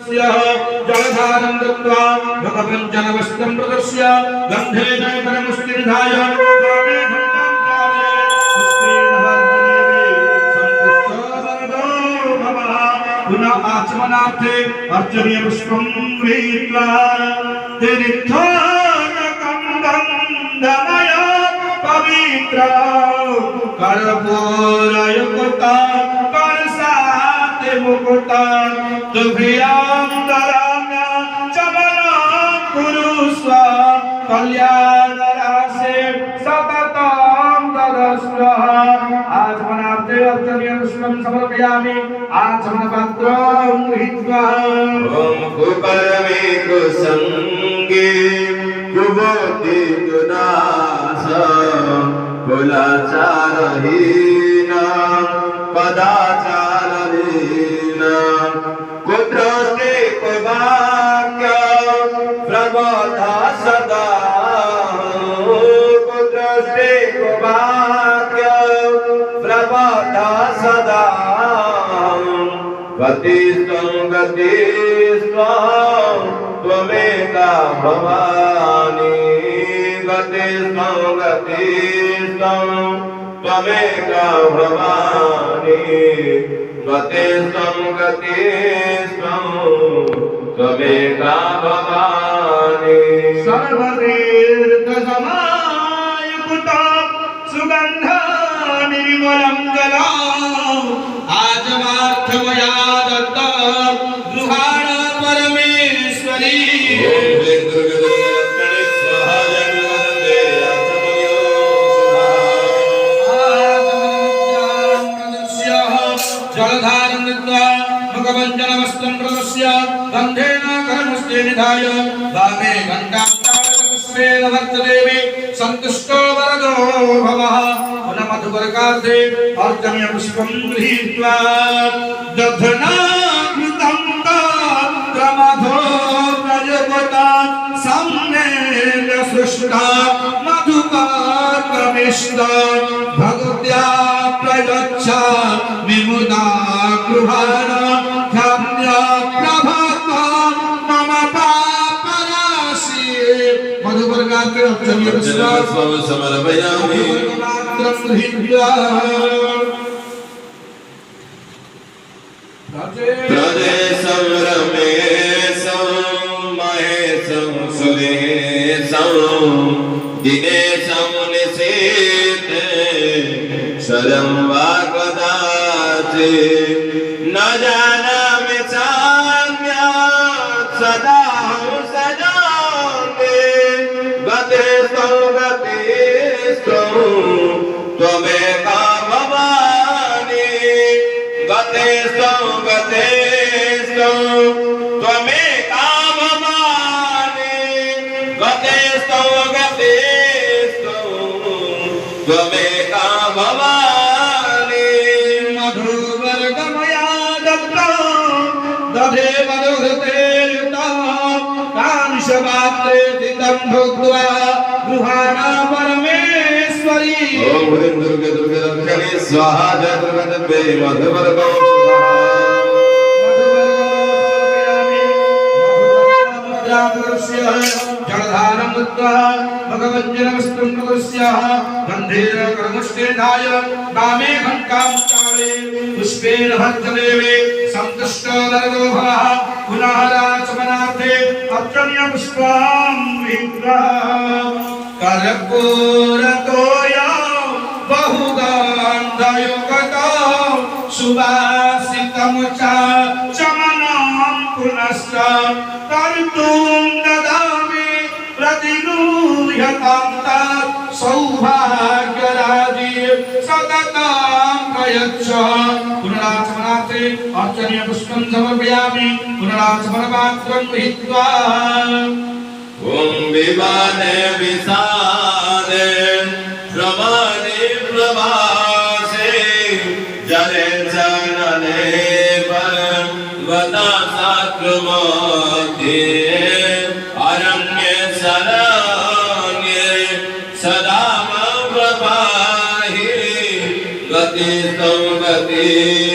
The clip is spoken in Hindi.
जलधारं दत्त्वा भगवञ्जनवस्त्रं प्रदर्श्य गन्धेन करमुष्टिनिधाय पुनः आचमनार्थे अर्चनीय पुष्पं गृहीत्वा तीर्थानकं गन्धमय पवित्र कर्पूरयुक्ता करसाते मुकुटा तुभ्यां दराम्य चमनं कुरुस्व कल्याण राशे सततं तदस्व आचमनार्थे अर्चनीय पुष्पं समर्पयामि आचमनपात्रं गृहीत्वा ओम कुकर्मे कुसंगे कुबोधि गुनाश कुलाचारहीन पदाचारहीन कुद्रष्टे कुवाक्य प्रबोधा सदा कुद्रष्टे कुवाक्य प्रबोधा सदा गतिस्त्वं गतिस्त्वं त्वमेका भवानी गतिस्त्वं गतिस्त्वं त्वमेका भवानी गतिस्त्वं गतिस्त्वं त्वमेका भवानी सर्वतीर्थसमायुक्ता सुगन्धा निर्मलं जलम् आचमार्थमया दत्त गृहाण परमेश्वरी जलधारं दत्त्वा भगवञ्जनवस्त्रं प्रदर्श्य गन्धेन करमुष्टिनिधाय वामे घण्टां पुष्पेण भक्तदेवी सन्तुष्टो वरदो भवः पुनः मधुपर्कार्थे अर्चनीय पुष्पं गृहीत्वा दधनाकृतं तत्रमधो प्रजपता सम्येन सृष्टा मधुपर्कमिष्ट भगवत्या प्रयच्छ विमुदा गृहाण धन्य प्रभक्ता मम पापराशि मधुपर्कार्थे अर्चनीय पुष्पं समर्पयामि प्रदेशं रमेशं महेशं सुरेशं दिनेशं निशीथे शरं वा कदाचित् न जानामि चान्यात् सदा सजामि गतेस्तौ गतेस्तौ त्वमेका भवानी गतेस्तौ गतेस्तौ त्वमेका भवानी गतेस्तौ गतेस्तौ त्वमेका भवानी मधुवर्गमया दत्ता दधे मधुघृते युता कांशपात्रे स्थितं भुक्त्वा गृहाण परमेश्वरी ओम ह्रीं दुर्गे दुर्गे रक्षणे स्वाहा जय दुर्गे मधुवर्गो जलधारं दत्त्वा भगवञ्जनवस्त्रं प्रदर्श्य गन्धेन करमुष्टिनिधाय वामे घण्टां चाले पुष्पेण भक्तदेवे सन्तुष्टो वरदो भवः पुनः आचमनार्थे अर्चनीय पुष्पं गृहीत्वा कर्पूरतोया बहुगन्धयुक्तो सुवासितं च चमनं पुनश्च कर्तुं ददामि प्रतिगृह्यतां तत् सौभाग्यराजी सततं प्रयच्छ पुनराचमनार्थे अर्चनीय पुष्पं समर्पयामि पुनराचमनपात्रं गृहीत्वा ओम विवादे विसादे श्रवणे प्रभासे जले जनने पर्वता साक्रमोध्ये अरण्ये शरण्ये सदा मम प्रभाहि गतिस्त्वं गतिः